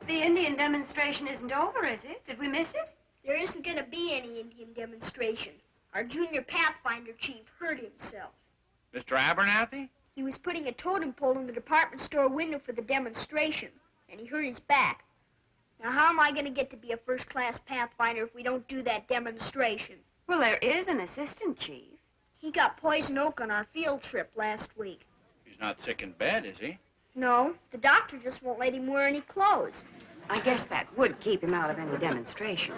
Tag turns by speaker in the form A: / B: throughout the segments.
A: the Indian demonstration isn't over, is it? Did we miss it?
B: There isn't going to be any Indian demonstration. Our junior Pathfinder chief hurt himself.
C: Mr. Abernathy?
B: He was putting a totem pole in the department store window for the demonstration, and he hurt his back. Now, how am I going to get to be a first-class Pathfinder if we don't do that demonstration?
A: Well, there is an assistant chief.
B: He got poison oak on our field trip last week.
C: He's not sick in bed, is he?
B: No, the doctor just won't let him wear any clothes.
A: I guess that would keep him out of any demonstration.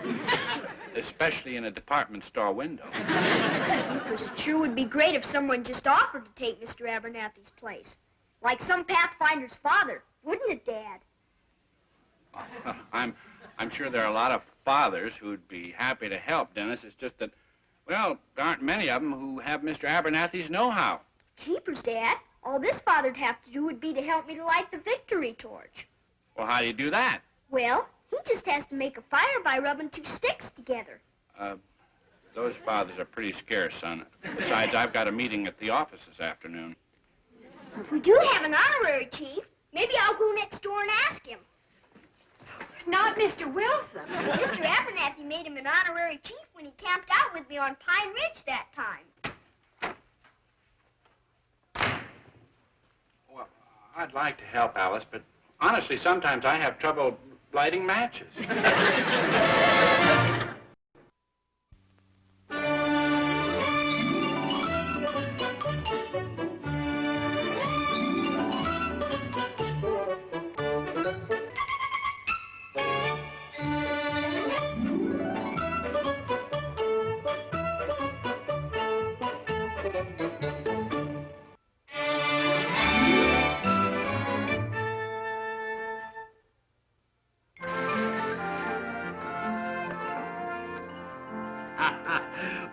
C: Especially in a department store window.
B: Because it sure would be great if someone just offered to take Mr. Abernathy's place. Like some Pathfinder's father, wouldn't it, Dad?
C: I'm sure there are a lot of fathers who'd be happy to help, Dennis. It's just that, well, there aren't many of them who have Mr. Abernathy's know-how.
B: Jeepers, Dad. All this father'd have to do would be to help me to light the victory torch.
C: Well, how do you do that?
B: Well, he just has to make a fire by rubbing two sticks together.
C: Those fathers are pretty scarce, son. Besides, I've got a meeting at the office this afternoon.
B: If we do have an honorary chief, maybe I'll go next door and ask him.
A: Not Mr. Wilson.
B: Mr. Abernathy made him an honorary chief when he camped out with me on Pine Ridge that time.
C: Well, I'd like to help Alice, but honestly, sometimes I have trouble lighting matches.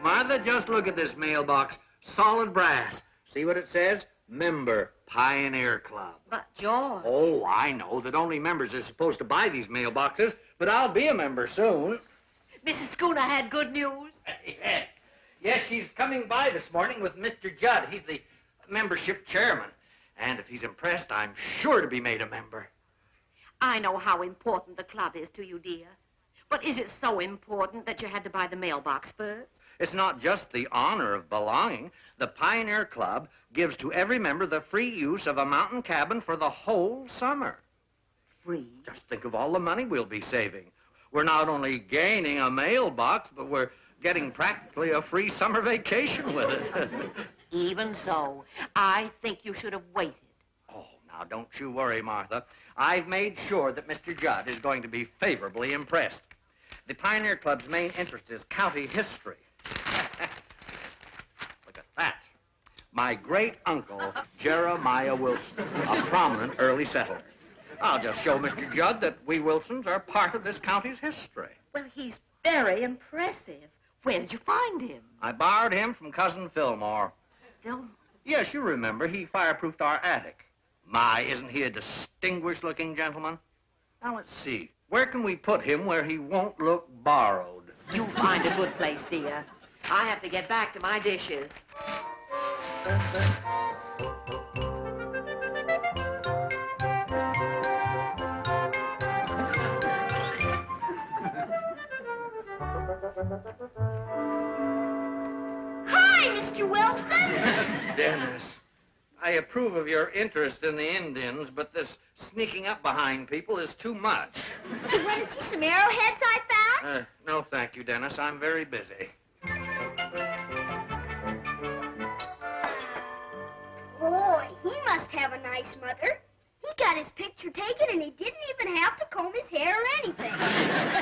D: Martha, just look at this mailbox. Solid brass. See what it says? Member, Pioneer Club.
A: But, George...
D: Oh, I know that only members are supposed to buy these mailboxes, but I'll be a member soon.
A: Mrs. Schooner had good news.
D: Yes. Yes, she's coming by this morning with Mr. Judd. He's the membership chairman. And if he's impressed, I'm sure to be made a member.
E: I know how important the club is to you, dear. But is it so important that you had to buy the mailbox first?
D: It's not just the honor of belonging. The Pioneer Club gives to every member the free use of a mountain cabin for the whole summer.
E: Free?
D: Just think of all the money we'll be saving. We're not only gaining a mailbox, but we're getting practically a free summer vacation with it.
E: Even so, I think you should have waited.
D: Oh, now don't you worry, Martha. I've made sure that Mr. Judd is going to be favorably impressed. The Pioneer Club's main interest is county history. Look at that. My great-uncle, Jeremiah Wilson, a prominent early settler. I'll just show Mr. Judd that we Wilsons are part of this county's history.
E: Well, he's very impressive. Where did you find him?
D: I borrowed him from Cousin Fillmore.
E: Phil?
D: Yes, you remember. He fireproofed our attic. My, isn't he a distinguished-looking gentleman? Now, let's see. Where can we put him where he won't look borrowed?
E: You find a good place, dear. I have to get back to my dishes.
B: Hi, Mr. Wilson!
D: Dennis, I approve of your interest in the Indians, but this sneaking up behind people is too much.
B: You want to see some arrowheads I found?
D: No, thank you, Dennis. I'm very busy.
B: Boy, he must have a nice mother. He got his picture taken and he didn't even have to comb his hair or anything.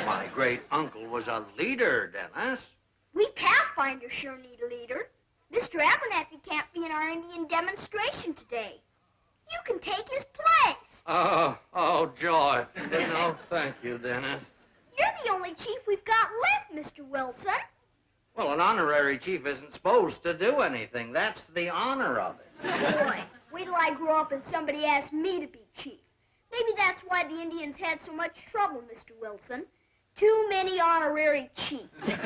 D: My great-uncle was a leader, Dennis.
B: We Pathfinders sure need a leader. Mr. Abernathy can't be in our Indian demonstration today. You can take his place.
D: Oh, joy. No, thank you, Dennis.
B: You're the only chief we've got left, Mr. Wilson.
D: Well, an honorary chief isn't supposed to do anything. That's the honor of it.
B: Boy, wait till I grow up and somebody asks me to be chief. Maybe that's why the Indians had so much trouble, Mr. Wilson. Too many honorary chiefs.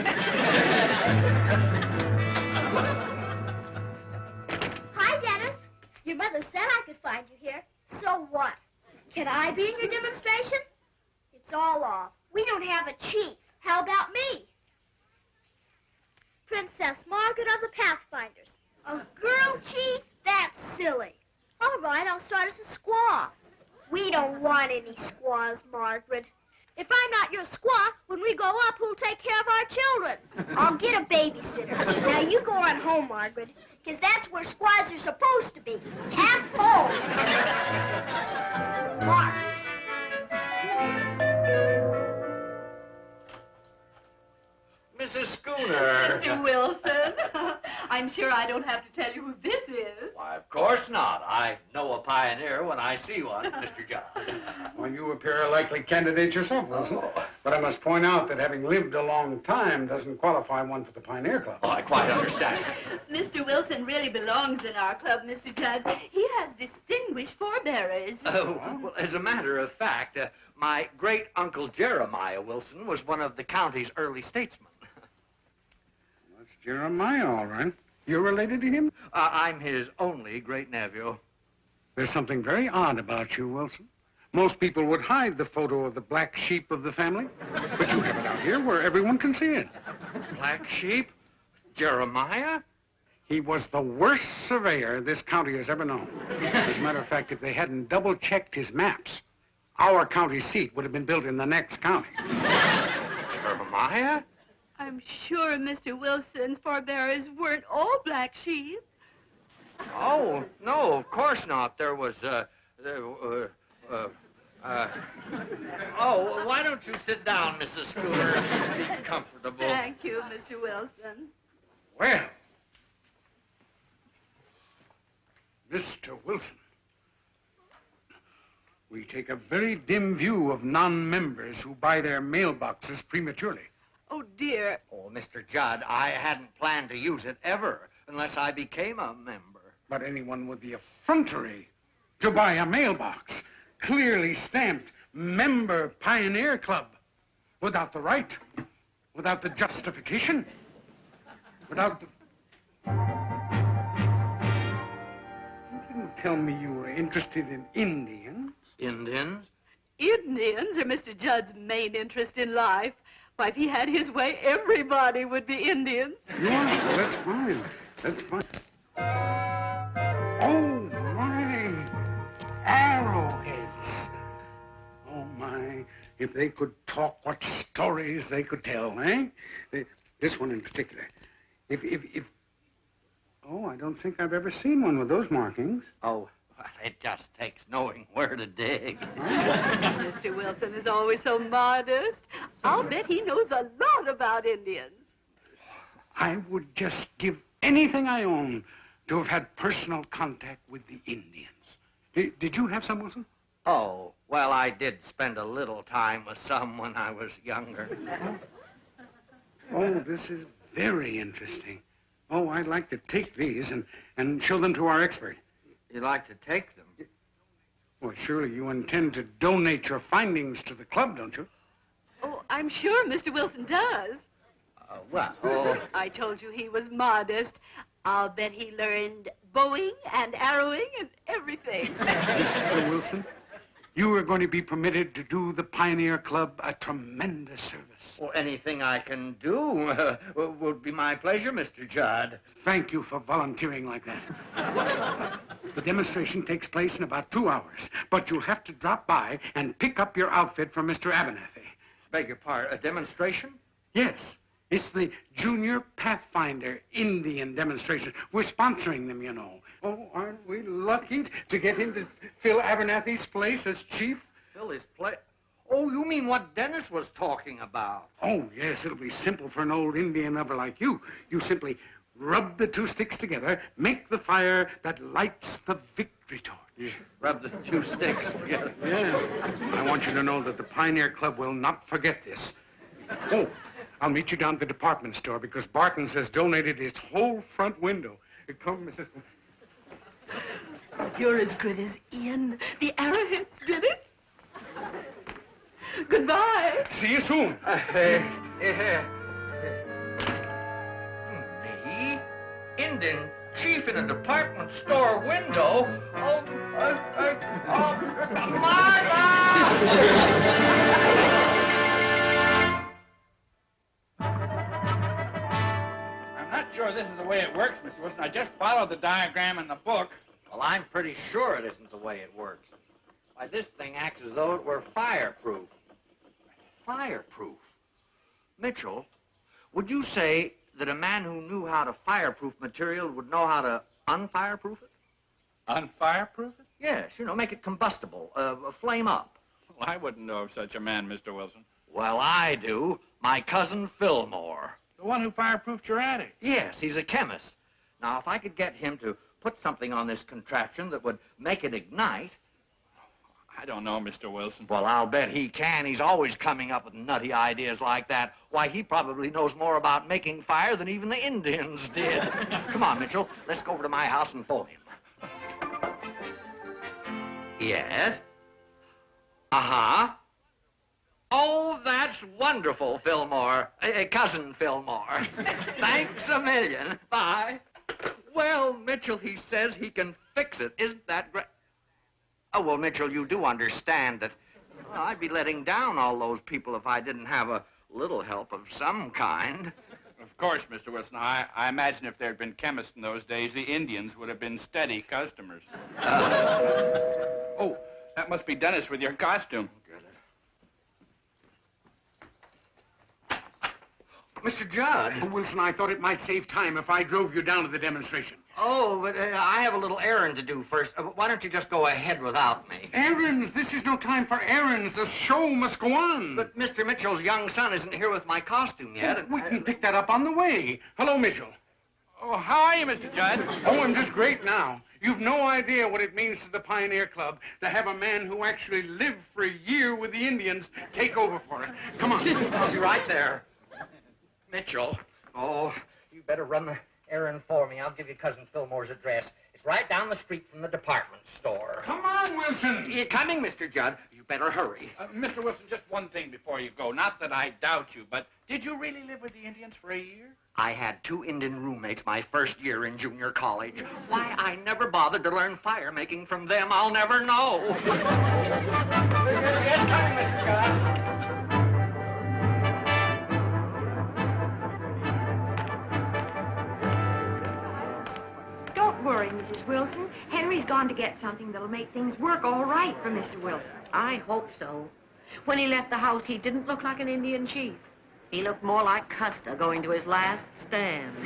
B: Hi, Dennis. Your mother said I could find you here. So what? Can I be in your demonstration? It's all off. We don't have a chief. How about me? Princess Margaret of the Pathfinders. A girl chief? That's silly. All right, I'll start as a squaw. We don't want any squaws, Margaret. If I'm not your squaw, when we go up, who'll take care of our children? I'll get a babysitter. Now you go on home, Margaret, because that's where squaws are supposed to be. At home. Mark.
D: Mrs. Schooner.
E: Mr. Wilson, I'm sure I don't have to tell you who this is.
D: Why, of course not. I know a pioneer when I see one, Mr. John.
F: Well, you appear a likely candidate yourself, Wilson. But I must point out that having lived a long time doesn't qualify one for the Pioneer Club.
D: Oh, I quite understand.
E: Mr. Wilson really belongs in our club, Mr. Judd. He has distinguished forebearers.
D: Well, as a matter of fact, my great-uncle Jeremiah Wilson was one of the county's early statesmen.
F: That's Jeremiah, all right. You're related to him?
D: I'm his only great-nephew.
F: There's something very odd about you, Wilson. Most people would hide the photo of the black sheep of the family, but you have it out here where everyone can see it.
D: Black sheep? Jeremiah?
F: He was the worst surveyor this county has ever known. As a matter of fact, if they hadn't double-checked his maps, our county seat would have been built in the next county.
D: Jeremiah?
E: I'm sure Mr. Wilson's forebearers weren't all black sheep.
D: Oh, no, of course not. There was, oh, why don't you sit down, Mrs. Schooner, and be comfortable.
E: Thank you, Mr. Wilson.
F: Well, Mr. Wilson, we take a very dim view of non-members who buy their mailboxes prematurely.
E: Oh, dear.
D: Oh, Mr. Judd, I hadn't planned to use it ever unless I became a member.
F: But anyone with the effrontery to buy a mailbox clearly stamped Member Pioneer Club without the right, without the justification, without the... You didn't tell me you were interested in Indians.
D: Indians?
E: Indians are Mr. Judd's main interest in life. Why, if he had his way, everybody would be Indians.
F: Yeah, well, that's fine. That's fine. Oh, my. Arrowheads. Oh, my. If they could talk, what stories they could tell, eh? This one in particular. If... Oh, I don't think I've ever seen one with those markings.
D: Oh, well, it just takes knowing where to dig.
E: Mr. Wilson is always so modest. I'll bet he knows a lot about Indians.
F: I would just give anything I own to have had personal contact with the Indians. Did you have some, Wilson?
D: Oh, well, I did spend a little time with some when I was younger.
F: Oh, this is very interesting. Oh, I'd like to take these and show them to our expert.
D: You like to take them?
F: Well, surely you intend to donate your findings to the club, don't you?
E: Oh, I'm sure Mr. Wilson does.
D: Well,
E: I told you he was modest. I'll bet he learned bowing and arrowing and everything.
F: Mr. Wilson, you are going to be permitted to do the Pioneer Club a tremendous service.
D: well, anything I can do would be my pleasure, Mr. Judd.
F: Thank you for volunteering like that. The demonstration takes place in about 2 hours, but you'll have to drop by and pick up your outfit from Mr. Abernathy.
D: Beg your pardon, a demonstration?
F: Yes, it's the Junior Pathfinder Indian demonstration. We're sponsoring them, you know. Oh, aren't we lucky to get him to fill Abernathy's place as chief?
D: Fill his place? Oh, you mean what Dennis was talking about?
F: Oh, yes, it'll be simple for an old Indian lover like you. You simply rub the two sticks together, make the fire that lights the victory torch.
D: Rub the two sticks together.
F: Yes. I want you to know that the Pioneer Club will not forget this. Oh, I'll meet you down at the department store because Barton's has donated its whole front window. Come, Mrs.
E: You're as good as in. The Arrowheads did it. Goodbye.
F: See you soon.
D: Me? Indian Chief in a department store window? Marla!
C: I'm not sure this is the way it works, Mr. Wilson. I just followed the diagram in the book.
D: Well, I'm pretty sure it isn't the way it works. Why, this thing acts as though it were fireproof. Fireproof? Mitchell, would you say that a man who knew how to fireproof material would know how to unfireproof it?
C: Unfireproof it?
D: Yes, make it combustible, flame up.
C: Well, I wouldn't know of such a man, Mr. Wilson.
D: Well, I do. My cousin Fillmore.
C: The one who fireproofed your attic.
D: Yes, he's a chemist. Now, if I could get him to put something on this contraption that would make it ignite...
C: I don't know, Mr. Wilson.
D: Well, I'll bet he can. He's always coming up with nutty ideas like that. Why, he probably knows more about making fire than even the Indians did. Come on, Mitchell. Let's go over to my house and phone him. Yes? Uh-huh. Oh, that's wonderful, Fillmore. Cousin Fillmore. Thanks a million. Bye. Well, Mitchell, he says he can fix it. Isn't that great? Oh, well, Mitchell, you do understand that I'd be letting down all those people if I didn't have a little help of some kind.
C: Of course, Mr. Wilson. I imagine if there had been chemists in those days, the Indians would have been steady customers. Oh, that must be Dennis with your costume.
D: Mr. Judd.
F: Oh, Wilson, I thought it might save time if I drove you down to the demonstration.
D: Oh, but I have a little errand to do first. Why don't you just go ahead without me?
F: Errands? This is no time for errands. The show must go on.
D: But Mr. Mitchell's young son isn't here with my costume yet.
F: We can pick that up on the way. Hello, Mitchell.
C: Oh, how are you, Mr. Judd?
F: Oh, I'm just great now. You've no idea what it means to the Pioneer Club to have a man who actually lived for a year with the Indians take over for us. Come on.
D: I'll be right there. Mitchell. Oh, you better run the errand for me. I'll give you Cousin Fillmore's address. It's right down the street from the department store.
F: Come on, Wilson.
D: You're coming, Mr. Judd. You better hurry.
C: Mr. Wilson, just one thing before you go. Not that I doubt you, but did you really live with the Indians for a year?
D: I had 2 Indian roommates my first year in junior college. Why I never bothered to learn fire making from them, I'll never know. Yes, coming, Mr. Judd.
A: Don't worry, Mrs. Wilson. Henry's gone to get something that'll make things work all right for Mr. Wilson.
E: I hope so. When he left the house, he didn't look like an Indian chief. He looked more like Custer going to his last stand.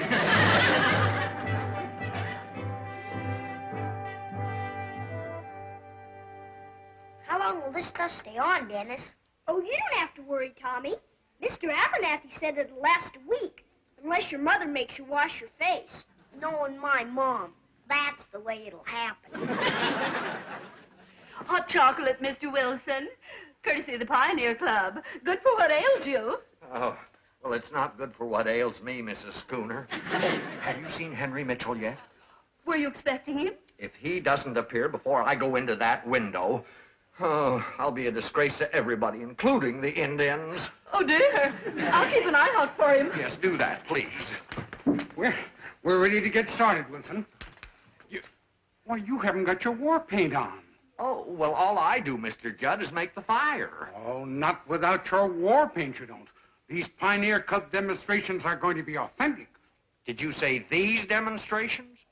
B: How long will this stuff stay on, Dennis? Oh, you don't have to worry, Tommy. Mr. Abernathy said it'll last a week, unless your mother makes you wash your face. Knowing my mom, that's the way it'll happen.
A: Hot chocolate, Mr. Wilson. Courtesy of the Pioneer Club. Good for what ails you.
D: Oh, well, it's not good for what ails me, Mrs. Schooner. Have you seen Henry Mitchell yet?
A: Were you expecting him?
D: If he doesn't appear before I go into that window, oh, I'll be a disgrace to everybody, including the Indians.
A: Oh, dear. I'll keep an eye out for him.
D: Yes, do that, please.
F: We're ready to get started, Wilson. Why, you haven't got your war paint on.
D: Oh, well, all I do, Mr. Judd, is make the fire.
F: Oh, not without your war paint, you don't. These Pioneer Club demonstrations are going to be authentic.
D: Did you say these demonstrations?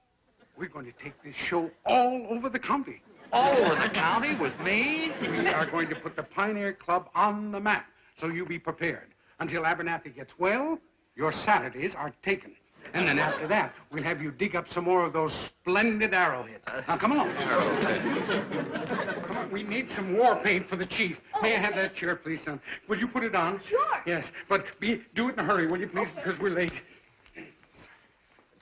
F: We're going to take this show all over the county.
D: All over the county with me?
F: We are going to put the Pioneer Club on the map, so you be prepared. Until Abernathy gets well, your Saturdays are taken. And then after that, we'll have you dig up some more of those splendid arrowheads. Now, come along. Come on, we need some war paint for the chief. May I have that chair, please, son? Will you put it on?
B: Sure.
F: Yes, but do it in a hurry, will you, please, because we're late.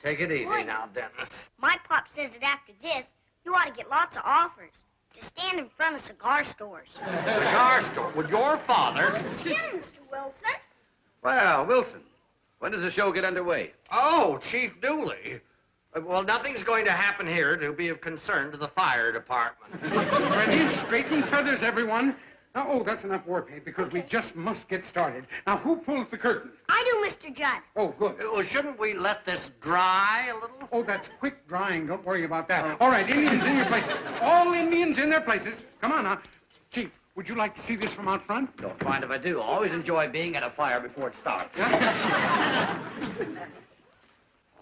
D: Take it easy now, Dennis.
B: My pop says that after this, you ought to get lots of offers to stand in front of cigar stores.
D: Cigar store with your father?
B: Get him, Mr. Wilson.
G: Well, Wilson, when does the show get underway?
D: Oh, Chief Dooley. Well, nothing's going to happen here to be of concern to the fire department.
F: Ready? Straighten feathers, everyone. Now, oh, that's enough war paint because we just must get started. Now, who pulls the curtain?
B: I do, Mr. Judd.
F: Oh, good.
D: Well, shouldn't we let this dry a little?
F: Oh, that's quick drying. Don't worry about that. All right, Indians in your places. All Indians in their places. Come on now. Chief, would you like to see this from out front?
G: Don't mind if I do. Always enjoy being at a fire before it starts.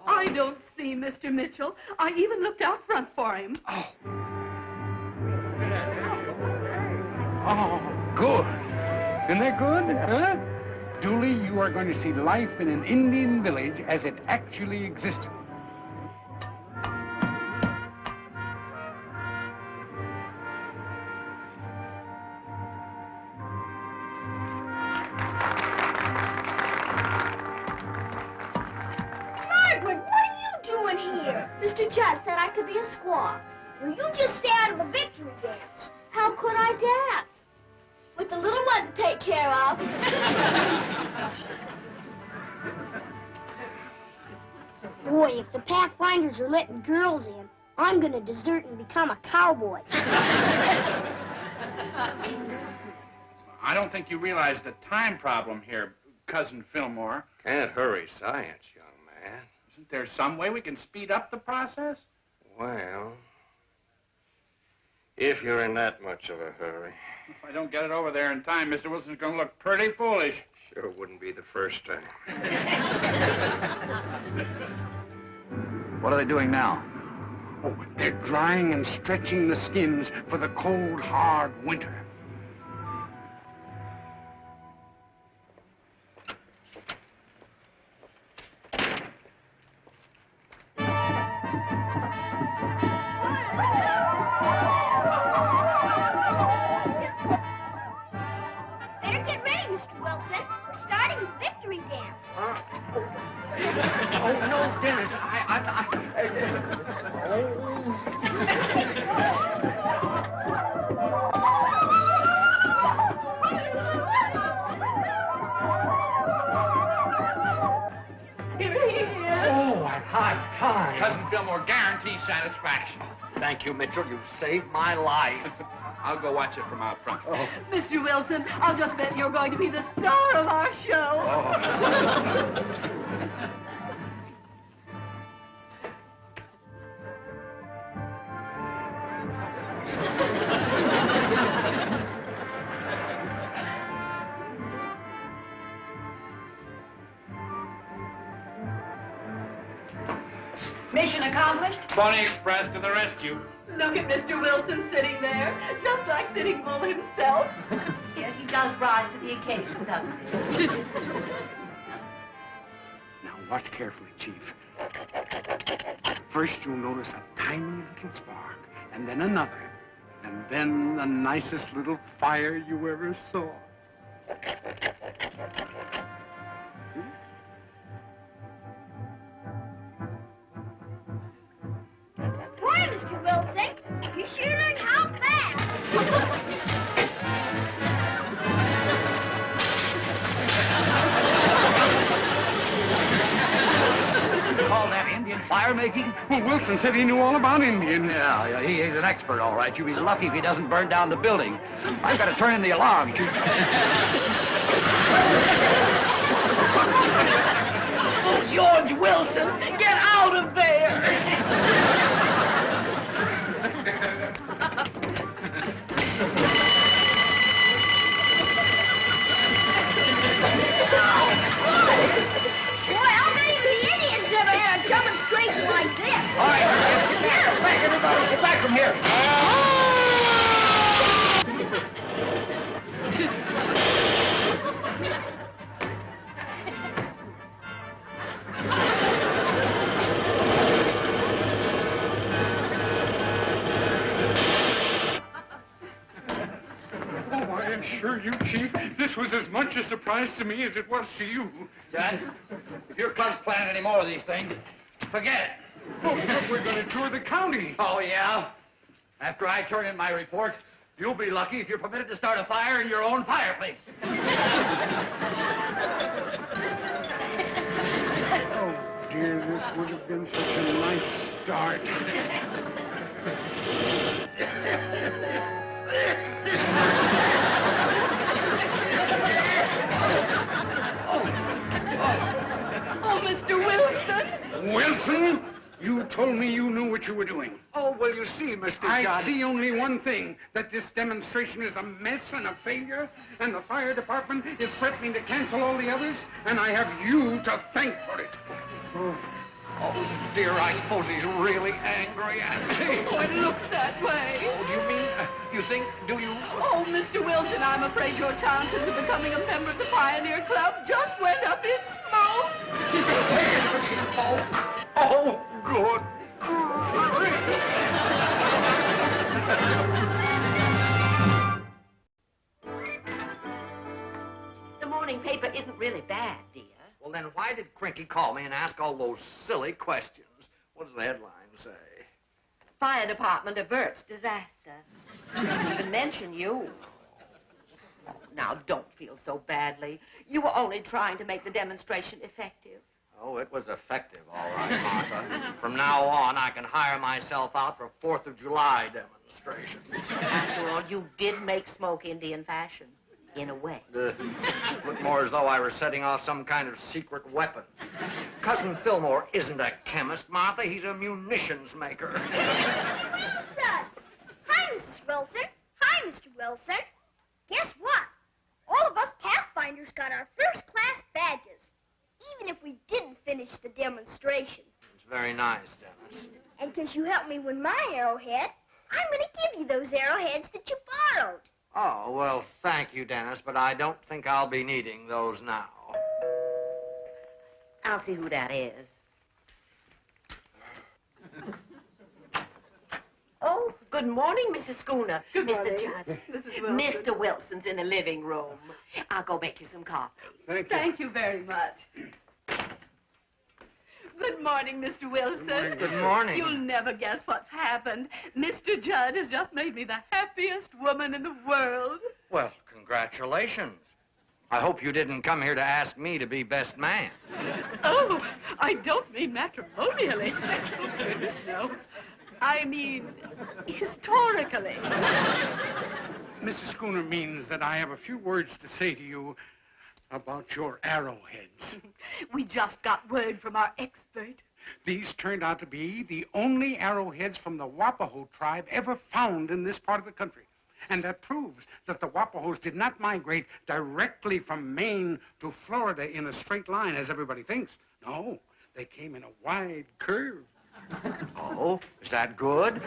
A: I don't see Mr. Mitchell. I even looked out front for him.
F: Oh, good. Isn't that good? Huh? Dooley, you are going to see life in an Indian village as it actually existed.
B: Margaret, what are you doing here? Mr. Judd said I could be a squaw. Well, you just stay out of the victory dance. How could I dance? With the little ones to take care of. Boy, if the Pathfinders are letting girls in, I'm gonna desert and become a cowboy.
C: I don't think you realize the time problem here, Cousin Fillmore.
G: Can't hurry science, young man.
C: Isn't there some way we can speed up the process?
G: Well, if you're in that much of a hurry.
C: If I don't get it over there in time, Mr. Wilson's going to look pretty foolish.
G: Sure wouldn't be the first time.
H: What are they doing now?
F: Oh, they're drying and stretching the skins for the cold, hard winter.
B: Better get ready, Mr. Wilson. We're starting the victory dance.
D: Oh, no, Dennis,
A: Here he is.
D: Oh, at high time.
C: Cousin Fillmore guarantees satisfaction.
D: Thank you, Mitchell. You've saved my life.
C: I'll go watch it from out front.
A: Mr. Wilson, I'll just bet you're going to be the star of our show.
E: Mission accomplished?
C: Pony Express to the rescue.
A: Look at Mr. Wilson sitting there, just like Sitting Bull himself.
E: Yes, he does rise to the occasion, doesn't he?
F: Now, watch carefully, Chief. First, you'll notice a tiny little spark, and then another, and then the nicest little fire you ever saw.
B: Boy, Mr. Wilson, you sure learn how fast.
H: Call that Indian fire making?
F: Well, Wilson said he knew all about Indians.
H: Yeah, he's an expert, all right. You'll be lucky if he doesn't burn down the building. I've got to turn in the alarm.
A: Oh, George Wilson, get out of there!
B: Boy, I'll bet even the Indians never had a demonstration like this.
H: All right, get back, everybody. Get back from here.
F: Oh, I assure you, Chief, this was as much a surprise to me as it was to you.
H: Judd, if your club's planning any more of these things, forget it.
F: Oh, but we're going to tour the county.
H: Oh, yeah? After I turn in my report, you'll be lucky if you're permitted to start a fire in your own fireplace.
F: Oh, dear, this would have been such a nice start. Wilson, you told me you knew what you were doing.
D: Oh, well, you see, Mr.
F: I
D: Judd.
F: see only one thing, that this demonstration is a mess and a failure, and the fire department is threatening to cancel all the others, and I have you to thank for it.
D: Oh, dear, I suppose he's really angry at me.
A: Oh, it looks that way.
D: Oh, do you mean, you think, do you?
A: Oh, Mr. Wilson, I'm afraid your chances of becoming a member of the Pioneer Club just went up in smoke.
D: Smoke. Oh, good grief.
E: The morning paper isn't really bad, dear.
D: Well, then why did Crinky call me and ask all those silly questions? What does the headline say?
E: Fire department averts disaster. Doesn't even mention you. Oh, now, don't feel so badly. You were only trying to make the demonstration effective.
D: Oh, it was effective, all right, Martha. From now on, I can hire myself out for 4th of July demonstrations.
E: After all, you did make smoke Indian fashion, in a way.
D: Looked more as though I were setting off some kind of secret weapon. Cousin Fillmore isn't a chemist, Martha. He's a munitions maker.
B: Son. Hi, Mrs. Wilson. Hi, Mr. Wilson. Guess what? All of us Pathfinders got our first-class badges, even if we didn't finish the demonstration.
D: It's very nice, Dennis.
B: And because you helped me win my arrowhead, I'm going to give you those arrowheads that you borrowed.
D: Oh, well, thank you, Dennis, but I don't think I'll be needing those now.
E: I'll see who that is. Oh, good morning, Mrs. Schooner.
A: Good
E: Mr.
A: morning,
E: Judd.
A: Mrs. Wilson.
E: Mr. Wilson's in the living room. I'll go make you some coffee.
F: Thank you.
A: Thank you very much. Good morning, Mr. Wilson.
D: Good morning.
A: You'll never guess what's happened. Mr. Judd has just made me the happiest woman in the world.
D: Well, congratulations. I hope you didn't come here to ask me to be best man.
A: Oh, I don't mean matrimonially. Oh, goodness, no. I mean, historically.
F: Mrs. Schooner means that I have a few words to say to you about your arrowheads.
A: We just got word from our expert.
F: These turned out to be the only arrowheads from the Wapaho tribe ever found in this part of the country. And that proves that the Wapahos did not migrate directly from Maine to Florida in a straight line, as everybody thinks. No, they came in a wide curve.
D: Oh, is that good?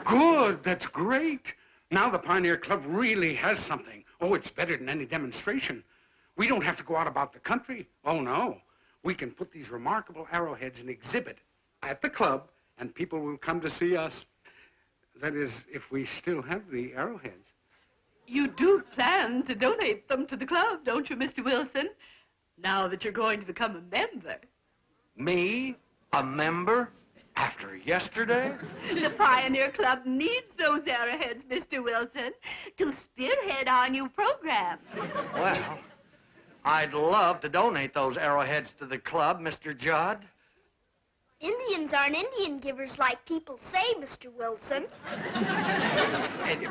F: Good, that's great. Now the Pioneer Club really has something. Oh, it's better than any demonstration. We don't have to go out about the country. Oh, no. We can put these remarkable arrowheads in exhibit at the club, and people will come to see us. That is, if we still have the arrowheads.
A: You do plan to donate them to the club, don't you, Mr. Wilson? Now that you're going to become a member.
D: Me? A member? After yesterday?
A: The Pioneer Club needs those arrowheads, Mr. Wilson, to spearhead our new program.
D: Well, I'd love to donate those arrowheads to the club, Mr. Judd.
B: Indians aren't Indian givers like people say, Mr. Wilson.
D: And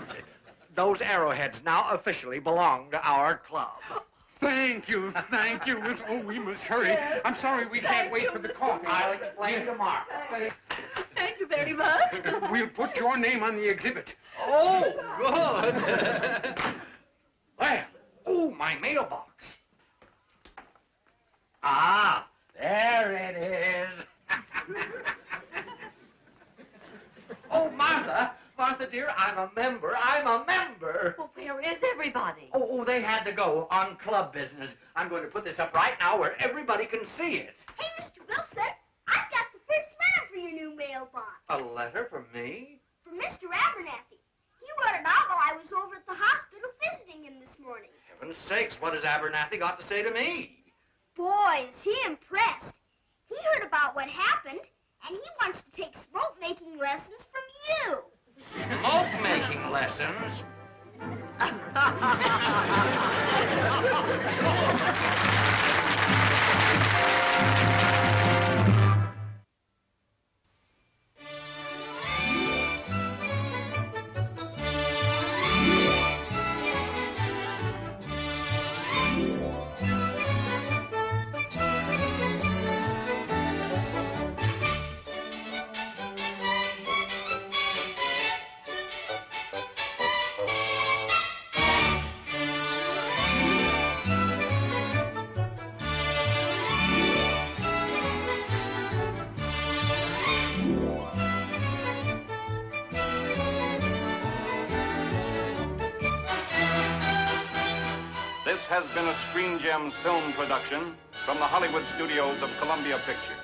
D: those arrowheads now officially belong to our club.
F: Thank you, Miss. Oh, we must hurry. I'm sorry we can't wait for the coffee.
D: I'll explain tomorrow.
A: Thank you very much.
F: We'll put your name on the exhibit.
D: Oh, good. Well, oh, my mailbox. Ah, there it is. Oh, Martha, dear, I'm a member.
E: Well, where is everybody?
D: Oh, they had to go on club business. I'm going to put this up right now where everybody can see it.
B: Hey, Mr. Wilson, I've got the first letter for your new mailbox.
D: A letter from me?
B: From Mr. Abernathy. He wrote it out while I was over at the hospital visiting him this morning.
D: Heaven's sakes, what has Abernathy got to say to me?
B: Boy, is he impressed. He heard about what happened, and he wants to take smoke-making lessons from you.
D: Smoke-making lessons?
I: This has been a Screen Gems film production from the Hollywood studios of Columbia Pictures.